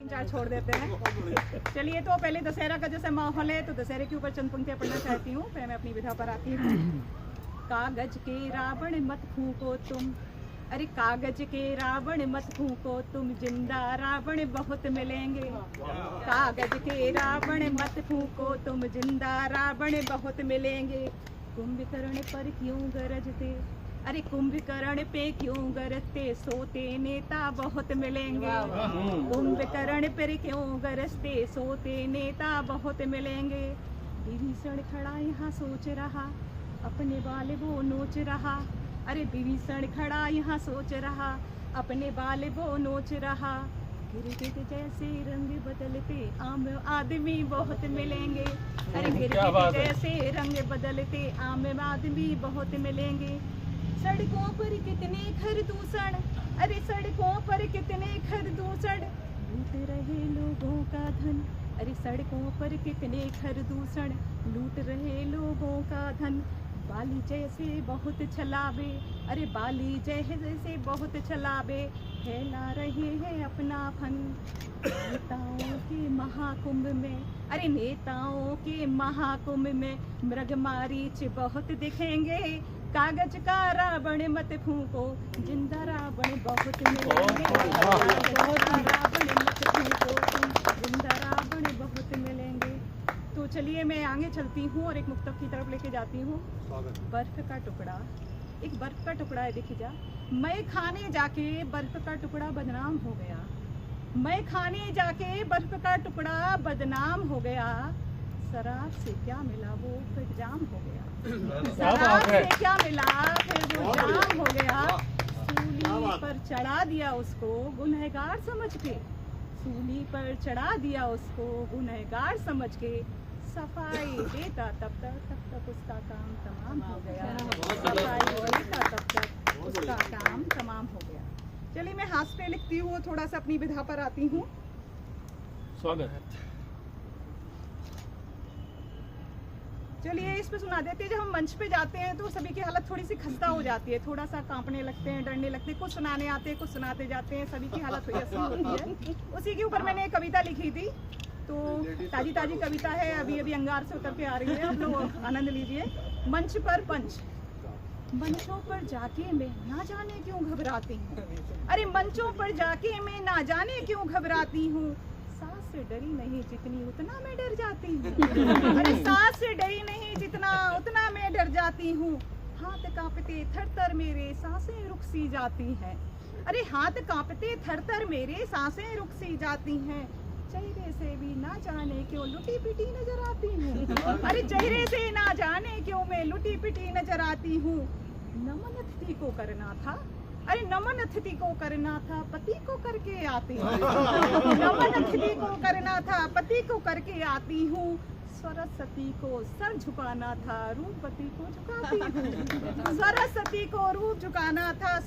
चार छोड़ देते हैं। चलिए, तो पहले दशहरा का जैसे माहौल है तो दशहरे के ऊपर चंद पंक्तियां पढ़ना चाहती हूँ, फिर मैं अपनी विधा पर आती हूँ। कागज के रावण मत फूको तुम, अरे कागज के रावण मत फूको तुम, जिंदा रावण बहुत मिलेंगे। कागज के रावण मत फूको तुम, जिंदा रावण बहुत मिलेंगे। कुंभकर्ण पर क्यों गरजते, अरे कुंभकर्ण पे क्यों गरजते, सोते नेता बहुत मिलेंगे। कुंभकर्ण पर क्यों गरजते, सोते नेता बहुत मिलेंगे। विभीषण खड़ा यहाँ सोच रहा, अपने बाल वो नोच रहा। अरे विभीषण खड़ा यहाँ सोच रहा, अपने बाल वो नोच रहा। गिरगिट जैसे रंग बदलते आम आदमी बहुत मिलेंगे। अरे गिरगिट जैसे रंग बदलते आम आदमी बहुत मिलेंगे। सड़कों पर कितने खरदूषण, अरे सड़कों पर कितने खरदूषण, लूट रहे लोगों का धन। अरे सड़कों पर कितने खरदूषण, लूट रहे लोगों का धन। बाली जैसे बहुत छलावे, अरे बाली जैसे बहुत छलावे, फैला रहे हैं अपना फन। नेताओं के महाकुंभ में, अरे नेताओं के महाकुंभ में मृगमारीच बहुत दिखेंगे। कागज का रावण मत फूको, जिंदा रावण बहुत मिलेंगे। रावण मत फूको तुम, जिंदा रावण बहुत मिलेंगे। तो चलिए, मैं आगे चलती हूँ और एक मुक्तक की तरफ लेके जाती हूँ। बर्फ का टुकड़ा, एक बर्फ का टुकड़ा है, देखिए जा। मैं खाने जाके बर्फ का टुकड़ा बदनाम हो गया। मैं खाने जाके बर्फ का टुकड़ा बदनाम हो गया। शराब से क्या मिला वो फिर जाम हो गया। शराब से क्या मिला फिर वो जाम हो गया। सूली पर चढ़ा दिया उसको गुनहगार समझ के, सूली पर चढ़ा दिया उसको गुनहगार समझ के। सफाई देता तब तक उसका काम तमाम हो गया। सफाई देता तब तक उसका काम तमाम हो गया। चलिए, मैं हाथ पे लिखती हूँ, थोड़ा सा अपनी विधा पर आती हूँ। स्वागत है। चलिए, इस पे सुना देते हैं। जब हम मंच पे जाते हैं तो सभी की हालत थोड़ी सी खस्ता हो जाती है, थोड़ा सा कांपने लगते हैं, डरने लगते हैं। कुछ सुनाने आते हैं, कुछ सुनाते जाते हैं, सभी की हालत ऐसी होती है। उसी के ऊपर मैंने एक कविता लिखी थी, तो ताजी ताजी कविता है, अभी अभी अंगार से उतर के आ रही है, आप लोग आनंद लीजिए। मंच पर पंच, मंचों पर जाके मैं ना जाने क्यों घबराती हूँ। अरे मंचों पर जाके मैं ना जाने क्यों घबराती हूँ। सांस से डरी नहीं जितनी उतना मैं डर जाती हूँ। अरे सांस से डरी नहीं जितना उतना मैं डर जाती हूँ। हाथ कांपते थर-थर मेरे सांसें रुक सी जाती हैं। अरे हाथ कांपते थर-थर मेरे सांसें रुक सी जाती हैं। चेहरे से भी ना जाने क्यों लुटी पिटी नजर आती हूँ। अरे चेहरे से ना जाने क्यों मैं लुटी पिटी नजर आती हूँ। नमन अतिथि को करना था, अरे नमन अतिथि को करना था, पति को करके आती हूँ। नमन अतिथि को करना था, पति को करके आती हूँ। सरस्वती को सर झुकाना था, रूपवती को झुकाती हूँ। सरस्वती को रूप झुकाना था,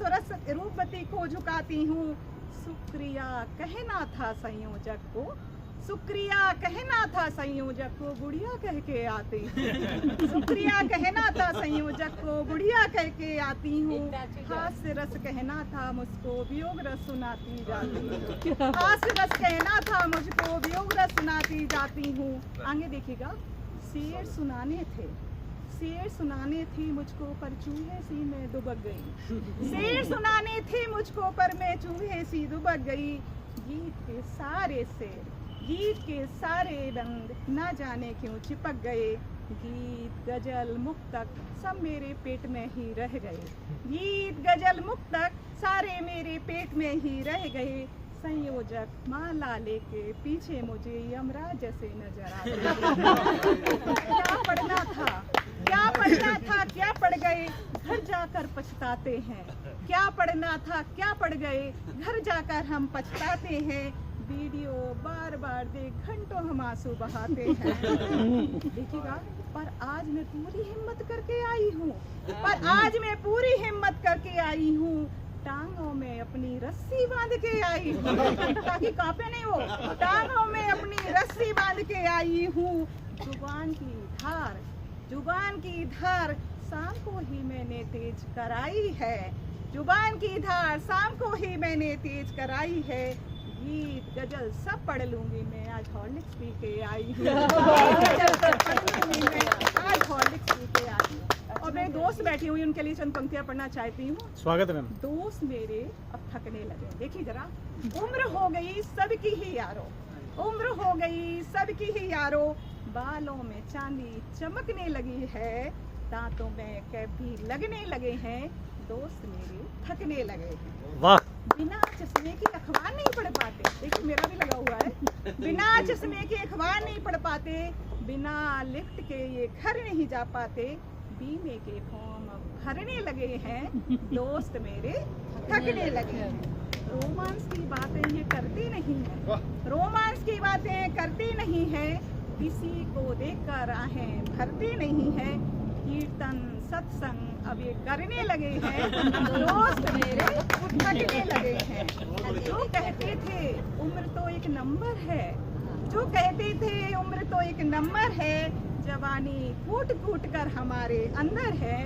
रूपवती को झुकाती हूँ। शुक्रिया कहना था संयोजक को, शुक्रिया कहना था संयोजक को, गुड़िया कह के आती हूँ। शुक्रिया कहना था संयोजक को, गुड़िया कह के आती हूँ। हास्य रस कहना था मुझको, वियोग रस सुनाती जाती हूँ। हास्य रस कहना था मुझको, वियोग रस सुनाती जाती हूँ। आगे देखिएगा। शेर सुनाने थे, शेर सुनाने थी मुझको, पर चूहे सी मैं दुबक गई। शेर सुनाने थे मुझको, पर मैं चूहे सी दुबक गई। गीत के सारे शेर, गीत के सारे रंग ना जाने क्यों चिपक गए। गीत गजल मुक्तक सब मेरे पेट में ही रह गए। गीत गजल मुक्तक सारे मेरे पेट में ही रह गए। संयोजक माला लेके पीछे मुझे यमराज जैसे नजर आ गए। क्या पढ़ना था, क्या पढ़ना था, क्या पढ़ गए, घर जाकर पछताते हैं। क्या पढ़ना था, क्या पढ़ गए, घर जाकर हम पछताते हैं। वीडियो बार बार देख घंटों हम आंसू बहाते हैं। देखिएगा। पर आज मैं पूरी हिम्मत करके आई हूँ, पर आज मैं पूरी हिम्मत करके आई हूँ। टांगों में अपनी रस्सी बांध के आई हूँ, ताकि कांपे नहीं वो। टांगों में अपनी रस्सी बांध के आई हूँ। जुबान की धार, जुबान की धार शाम को ही मैंने तेज कराई है। जुबान की धार शाम को ही मैंने तेज कराई है। गीत गजल सब पढ़ लूंगी मैं, आज हॉर्लिक्स पी के आई हूँ। गजल सब पढ़ लूंगी मैं, आज हॉर्लिक्स पी के आई हूँ। और मेरे दोस्त बैठी हुई, उनके लिए चंद पंक्तियां पढ़ना चाहती हूँ। स्वागत है मैम। दोस्त मेरे अब थकने लगे, देखिए जरा, उम्र हो गई सबकी ही यारो, उम्र हो गई सबकी ही यारो, बालों में चांदी चमकने लगी है, दांतों में कैप भी लगने लगे हैं, दोस्त मेरे थकने लगे हैं। वाह। बिना चश्मे के अखबार नहीं पढ़ पाते, देखिए मेरा भी लगा हुआ है, बिना चश्मे के अखबार नहीं पढ़ पाते, बिना लिफ्ट के ये घर नहीं जा पाते, बीमे के फॉर्म भरने लगे हैं, दोस्त मेरे थकने लगे हैं। रोमांस की बातें ये करते नहीं है, रोमांस की बातें करते नहीं है, किसी को देखकर आहें भरते नहीं है, कीर्तन सत्संग अब ये करने लगे हैं, दोस्त मेरे थकने लगे हैं। जो कहते थे उम्र तो एक नंबर है, जो कहते थे उम्र तो एक नंबर है, जवानी कूट कूट कर हमारे अंदर है,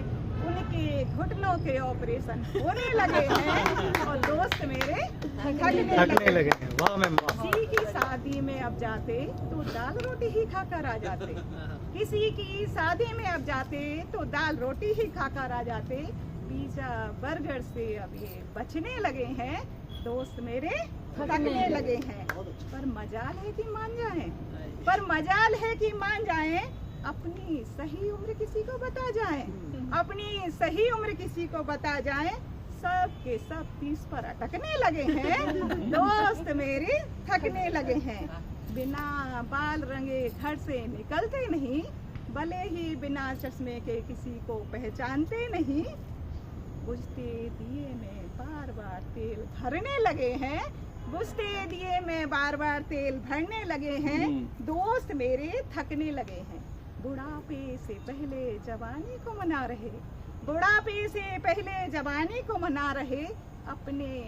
उनके घुटनों के ऑपरेशन होने लगे हैं, और दोस्त मेरे थकने लगे हैं। वाह मैम वाह। किसी की शादी में अब जाते तो दाल रोटी ही खाकर आ जाते, किसी की शादी में अब जाते तो दाल रोटी ही खाकर आ जाते, पिज्जा बर्गर से अब ये बचने लगे हैं, दोस्त मेरे थकने लगे हैं। पर मजाल है कि मान जाएं, पर मजाल है कि मान जाएं, अपनी सही उम्र किसी को बता जाएं, अपनी सही उम्र किसी को बता जाएं, सब के सब 30 पर अटकने लगे हैं, दोस्त मेरे थकने लगे हैं। बिना बाल रंगे घर से निकलते नहीं, भले ही बिना चश्मे के किसी को पहचानते नहीं, बुझते दिए में बार बार तेल भरने लगे हैं, बुझते दिए में बार बार तेल भरने लगे हैं, दोस्त मेरे थकने लगे हैं। बुढ़ापे से पहले जवानी को मना रहे, बुढ़ापे से पहले जवानी को मना रहे, अपने